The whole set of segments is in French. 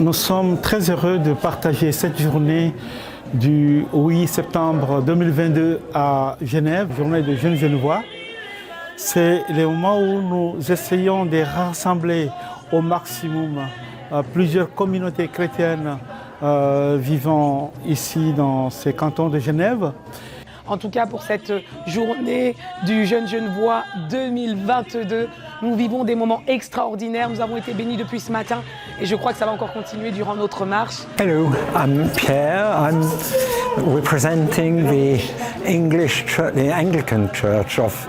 Nous sommes très heureux de partager cette journée du 8 septembre 2022 à Genève, journée de jeunes Genevois. C'est le moment où nous essayons de rassembler au maximum plusieurs communautés chrétiennes vivant ici dans ces cantons de Genève. En tout cas, pour cette journée du Jeune Genevois 2022, nous vivons des moments extraordinaires. Nous avons été bénis depuis ce matin et je crois que ça va encore continuer durant notre marche. Hello, I'm Pierre. I'm representing the English Church, the Anglican Church of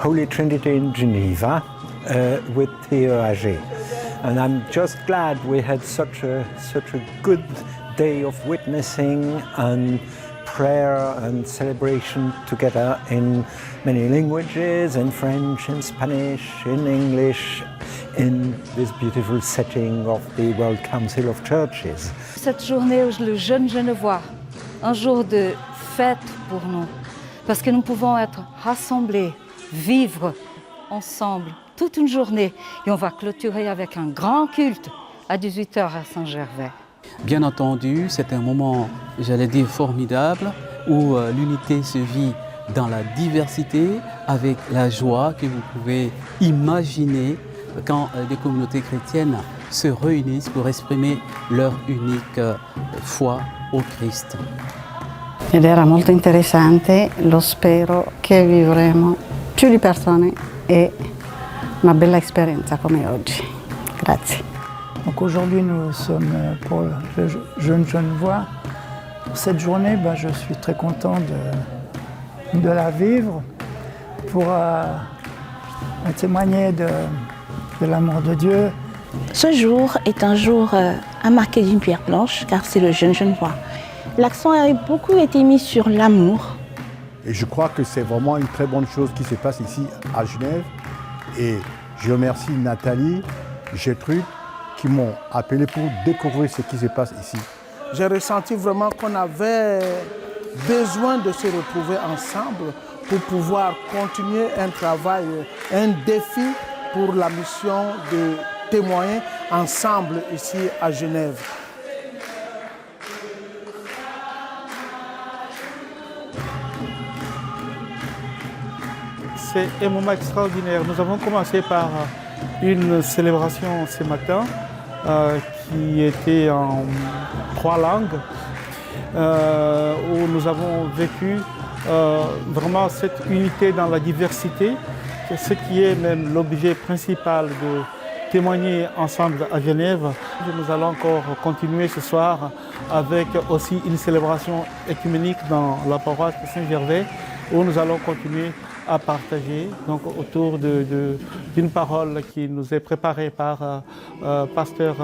Holy Trinity in Geneva with Theo Agé. And I'm just glad we had such a good day of witnessing and prayer and celebration together in many languages, in French, in Spanish, in English, in this beautiful setting of the World Council of Churches. Cette journée, le Jeune Genevois, un jour de fête pour nous, parce que nous pouvons être rassemblés, vivre ensemble toute une journée, et on va clôturer avec un grand culte à 18h à Saint-Gervais. Bien entendu, c'est un moment, j'allais dire, formidable, où l'unité se vit dans la diversité, avec la joie que vous pouvez imaginer quand des communautés chrétiennes se réunissent pour exprimer leur unique foi au Christ. Ed era molto interessante, lo spero che vivremo più di persone e una bella esperienza come oggi. Grazie. Donc aujourd'hui, nous sommes pour le Jeune Genevois. Pour cette journée, je suis très content de la vivre pour témoigner de l'amour de Dieu. Ce jour est un jour à marquer d'une pierre blanche car c'est le Jeune Genevois. L'accent a beaucoup été mis sur l'amour. Et je crois que c'est vraiment une très bonne chose qui se passe ici à Genève. Et je remercie Nathalie, Gertrude, qui m'ont appelé pour découvrir ce qui se passe ici. J'ai ressenti vraiment qu'on avait besoin de se retrouver ensemble pour pouvoir continuer un travail, un défi pour la mission de témoigner ensemble ici à Genève. C'est un moment extraordinaire. Nous avons commencé par une célébration ce matin qui était en 3 langues, où nous avons vécu vraiment cette unité dans la diversité, ce qui est même l'objet principal de témoigner ensemble à Genève. Nous allons encore continuer ce soir avec aussi une célébration œcuménique dans la paroisse de Saint-Gervais, où nous allons continuer à partager donc, autour d'une parole qui nous est préparée par pasteur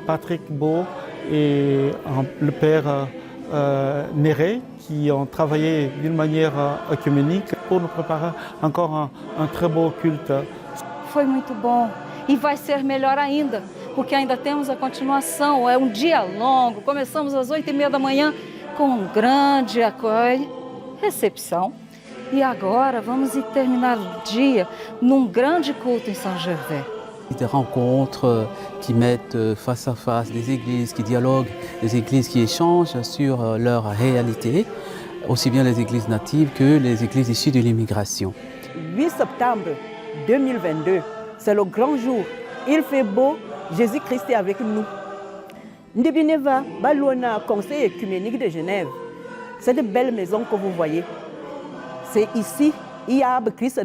Patrick Beau et le père Néré, qui ont travaillé d'une manière œcuménique pour nous préparer encore un très beau culte. Foi muito bom e vai ser melhor ainda, porque ainda temos a continuação. É dia longo, começamos às 8h30 da manhã com grande recepção. E agora vamos terminar o dia num grande culto em Saint-Gervais. Des rencontres qui mettent face à face des églises, qui dialoguent, des églises qui échangent sur leur réalité, aussi bien les églises natives que les églises issues de l'immigration. 8 septembre 2022, c'est le grand jour. Il fait beau, Jésus-Christ est avec nous. Ndebineva, Balouana, Conseil écuménique de Genève. C'est de belles maisons que vous voyez. C'est ici, il y a Christ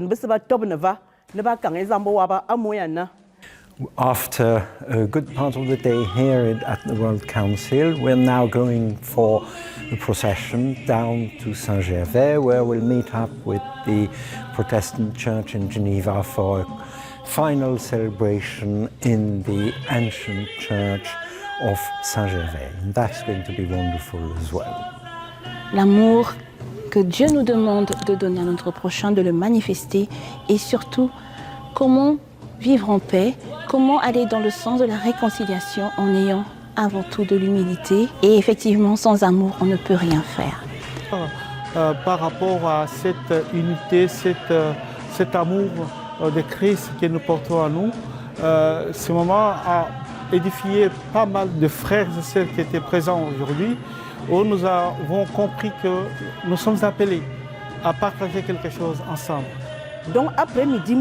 After a good part of the day here at the World Council, we're now going for a procession down to Saint-Gervais, where we'll meet up with the Protestant Church in Geneva for a final celebration in the ancient church of Saint-Gervais. And that's going to be wonderful as well. L'amour que Dieu nous demande de donner à notre prochain, de le manifester et surtout comment vivre en paix, comment aller dans le sens de la réconciliation en ayant avant tout de l'humilité. Et effectivement, sans amour, on ne peut rien faire. Par rapport à cette unité, cet amour de Christ que nous portons à nous, ce moment a édifié pas mal de frères et sœurs qui étaient présents aujourd'hui, où nous avons compris que nous sommes appelés à partager quelque chose ensemble. Donc après-midi,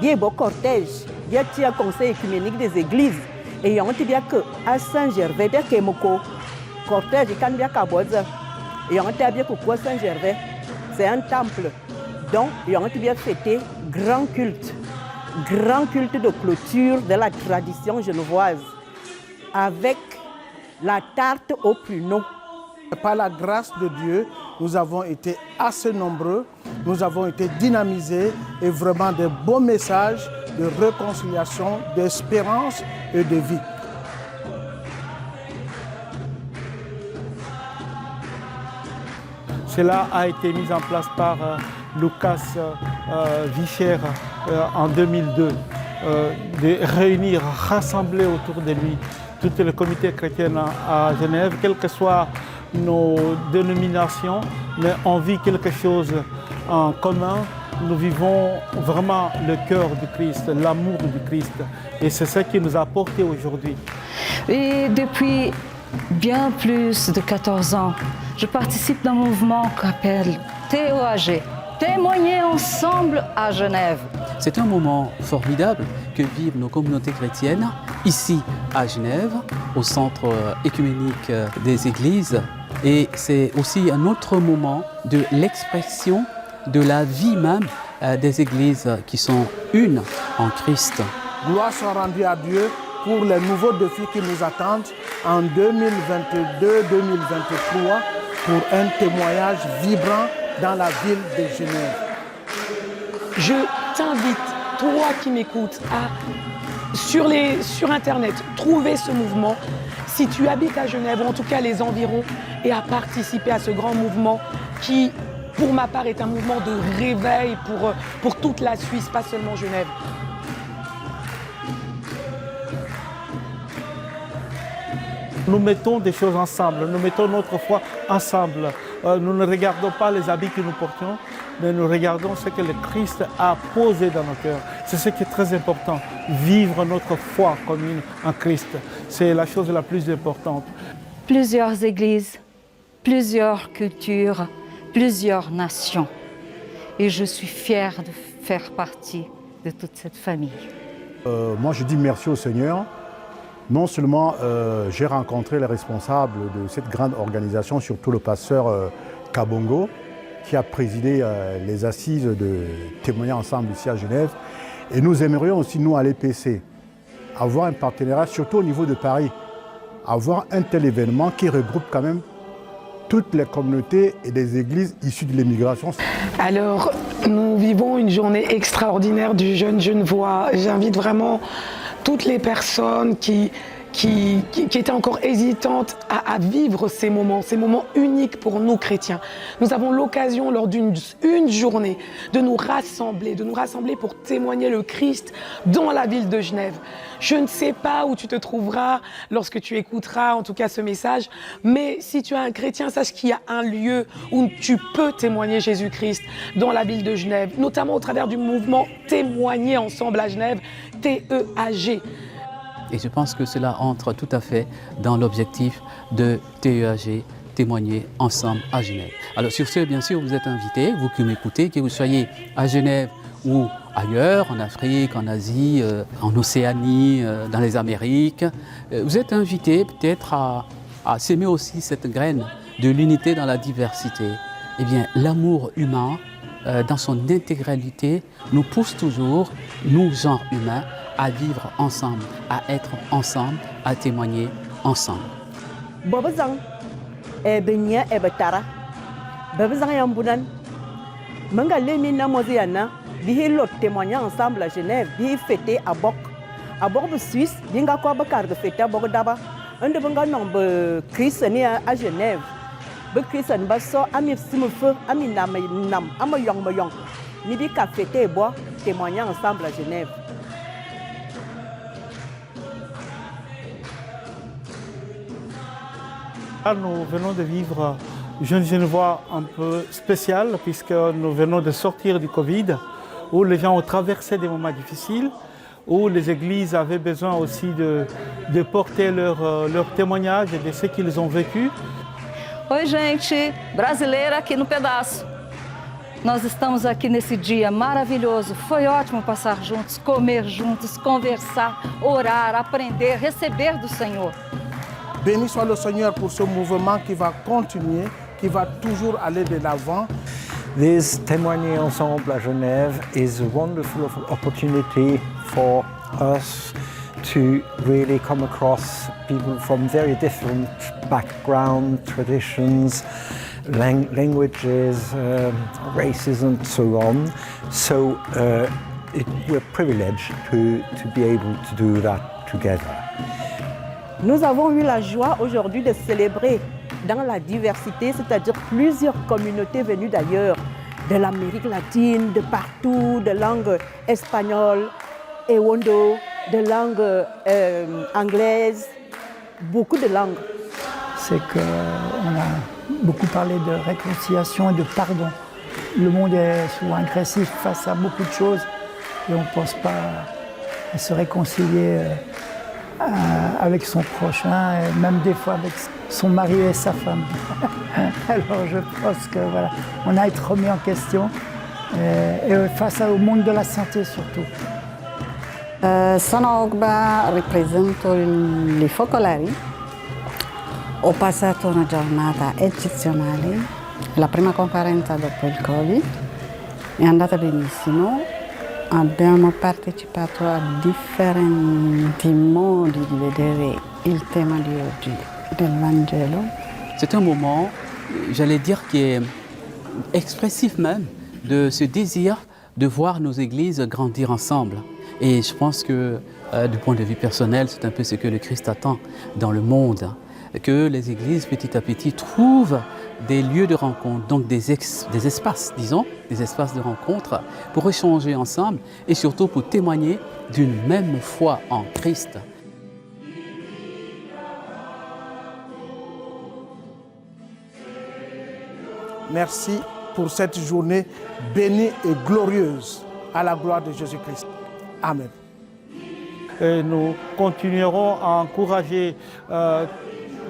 il y a un beau cortège, il y a un conseil écuménique des églises. Et on dit bien que à Saint-Gervais, bien que mon cortège est bien caboza. Et on dit bien que Saint-Gervais, c'est un temple. Donc, on dit bien fêter grand culte de clôture de la tradition genevoise, avec la tarte au pruneau. Par la grâce de Dieu, nous avons été assez nombreux, nous avons été dynamisés et vraiment de beaux messages de réconciliation, d'espérance et de vie. Cela a été mis en place par Lucas Vicher en 2002, de réunir, rassembler autour de lui toutes les comités chrétiens à Genève, quelles que soient nos dénominations, mais on vit quelque chose en commun. Nous vivons vraiment le cœur du Christ, l'amour du Christ. Et c'est ce qui nous a portés aujourd'hui. Et depuis bien plus de 14 ans, je participe d'un mouvement qu'on appelle TEAG, Témoigner ensemble à Genève. C'est un moment formidable que vivent nos communautés chrétiennes ici à Genève, au centre écuménique des églises. Et c'est aussi un autre moment de l'expression de la vie même des églises qui sont une en Christ. Gloire soit rendue à Dieu pour les nouveaux défis qui nous attendent en 2022-2023 pour un témoignage vibrant dans la ville de Genève. Je t'invite, toi qui m'écoutes, à sur Internet trouver ce mouvement. Si tu habites à Genève, ou en tout cas les environs, et à participer à ce grand mouvement qui, pour ma part, est un mouvement de réveil pour toute la Suisse, pas seulement Genève. Nous mettons des choses ensemble, nous mettons notre foi ensemble. Nous ne regardons pas les habits que nous portons, mais nous regardons ce que le Christ a posé dans nos cœurs. C'est ce qui est très important, vivre notre foi commune en Christ. C'est la chose la plus importante. Plusieurs églises, plusieurs cultures, plusieurs nations. Et je suis fière de faire partie de toute cette famille. Moi, je dis merci au Seigneur. Non seulement j'ai rencontré les responsables de cette grande organisation, surtout le pasteur Kabongo, qui a présidé les assises de Témoigner ensemble ici à Genève. Et nous aimerions aussi, nous, à l'EPC, avoir un partenariat, surtout au niveau de Paris, avoir un tel événement qui regroupe quand même toutes les communautés et des églises issues de l'immigration. Alors, nous vivons une journée extraordinaire du Jeune Genevois. J'invite vraiment toutes les personnes qui étaient encore hésitantes à vivre ces moments uniques pour nous chrétiens. Nous avons l'occasion lors d'une journée de nous rassembler pour témoigner le Christ dans la ville de Genève. Je ne sais pas où tu te trouveras lorsque tu écouteras en tout cas ce message, mais si tu es un chrétien, sache qu'il y a un lieu où tu peux témoigner Jésus-Christ dans la ville de Genève, notamment au travers du mouvement Témoigner ensemble à Genève, TEAG. Et je pense que cela entre tout à fait dans l'objectif de TEAG, Témoigner ensemble à Genève. Alors sur ce, bien sûr, vous êtes invités, vous qui m'écoutez, que vous soyez à Genève ou ailleurs, en Afrique, en Asie, en Océanie, dans les Amériques. Vous êtes invités peut-être à s'aimer aussi cette graine de l'unité dans la diversité. Eh bien, l'amour humain, dans son intégralité, nous pousse toujours, nous, genre humains, à vivre ensemble, à être ensemble, à témoigner ensemble. Bobazang, ebenya ebetara. Bobazang yambunan. Manga lemina moziana, bihi lot témoigner ensemble à Genève, bihi fêter à Bok. À Bok de Suisse, binga kwa bakar de fêter à Bok d'aba. Un de banga nombre Christian à Genève. Be Christian basso ami simufeu, ami nam amoyong moyong. Nibi ka fêter bois, témoigner ensemble à Genève. Là, nous venons de vivre Jeune Genevois un peu spécial puisque nous venons de sortir du Covid où les gens ont traversé des moments difficiles, où les églises avaient besoin aussi de porter leur témoignage de ce qu'ils ont vécu. Oi, gente, brasileira aqui no pedaço. Nós estamos aqui nesse dia maravilhoso. Foi ótimo passar juntos, comer juntos, conversar, orar, aprender, receber do Senhor. Béni soit le Seigneur pour ce mouvement qui va continuer, qui va toujours aller de l'avant. This Témoigner Ensemble à Genève is a wonderful opportunity for us to really come across people from very different backgrounds, traditions, languages, races and so on. So we're privileged to be able to do that together. Nous avons eu la joie aujourd'hui de célébrer dans la diversité, c'est-à-dire plusieurs communautés venues d'ailleurs, de l'Amérique latine, de partout, de langue espagnole, ewondo, de langue anglaise, beaucoup de langues. C'est qu'on a beaucoup parlé de réconciliation et de pardon. Le monde est souvent agressif face à beaucoup de choses et on ne pense pas à se réconcilier avec son prochain, et même des fois avec son mari et sa femme. Alors je pense que voilà, on a à être remis en question et face au monde de la santé surtout. Sono Ogba, rappresento i focolari. Ho passato una giornata eccezionale, la prima conferenza dopo il Covid, è andata benissimo. Abbiamo partecipato a differenti modi di vedere il tema di oggi del Vangelo. C'est un moment, j'allais dire, qui est expressif même de ce désir de voir nos églises grandir ensemble. Et je pense que du point de vue personnel, c'est un peu ce que le Christ attend dans le monde, que les églises petit à petit trouvent des lieux de rencontre, donc des espaces, disons, des espaces de rencontre pour échanger ensemble et surtout pour témoigner d'une même foi en Christ. Merci pour cette journée bénie et glorieuse à la gloire de Jésus-Christ. Amen. Et nous continuerons à encourager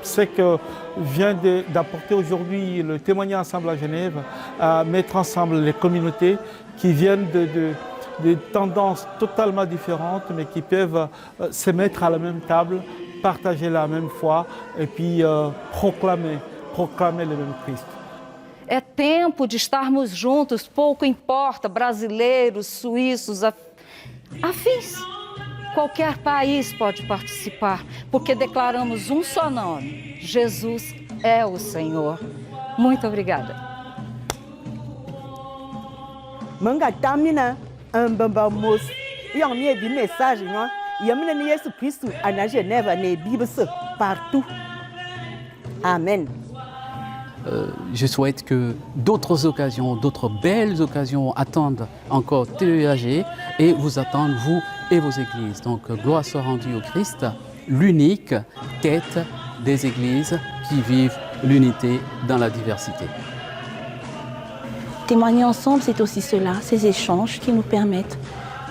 ce que vient d'apporter aujourd'hui le Témoigner Ensemble à Genève, à mettre ensemble les communautés qui viennent de tendances totalement différentes, mais qui peuvent se mettre à la même table, partager la même foi et puis proclamer le même Christ. É tempo de estarmos juntos, pouco importa, brasileiros, suíços, afins. Qualquer país pode participar, porque declaramos um só nome: Jesus é o Senhor. Muito obrigada. Manga tamina mbambamos. Yang mi bi message non. Yamina ni Yesu Christ à Genève ne Bible partout. Amen. Je souhaite que d'autres occasions, d'autres belles occasions attendent encore TEAG et vous attendent, vous et vos églises. Donc, gloire soit rendue au Christ, l'unique tête des églises qui vivent l'unité dans la diversité. Témoigner ensemble, c'est aussi cela, ces échanges qui nous permettent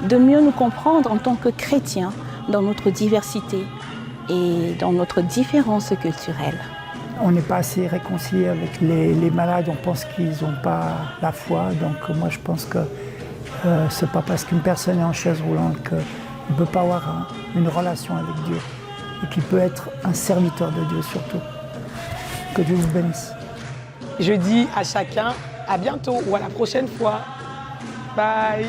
de mieux nous comprendre en tant que chrétiens dans notre diversité et dans notre différence culturelle. On n'est pas assez réconcilié avec les malades, on pense qu'ils n'ont pas la foi. Donc moi je pense que ce n'est pas parce qu'une personne est en chaise roulante qu'il ne peut pas avoir une relation avec Dieu et qu'il peut être un serviteur de Dieu surtout. Que Dieu vous bénisse. Je dis à chacun à bientôt ou à la prochaine fois. Bye.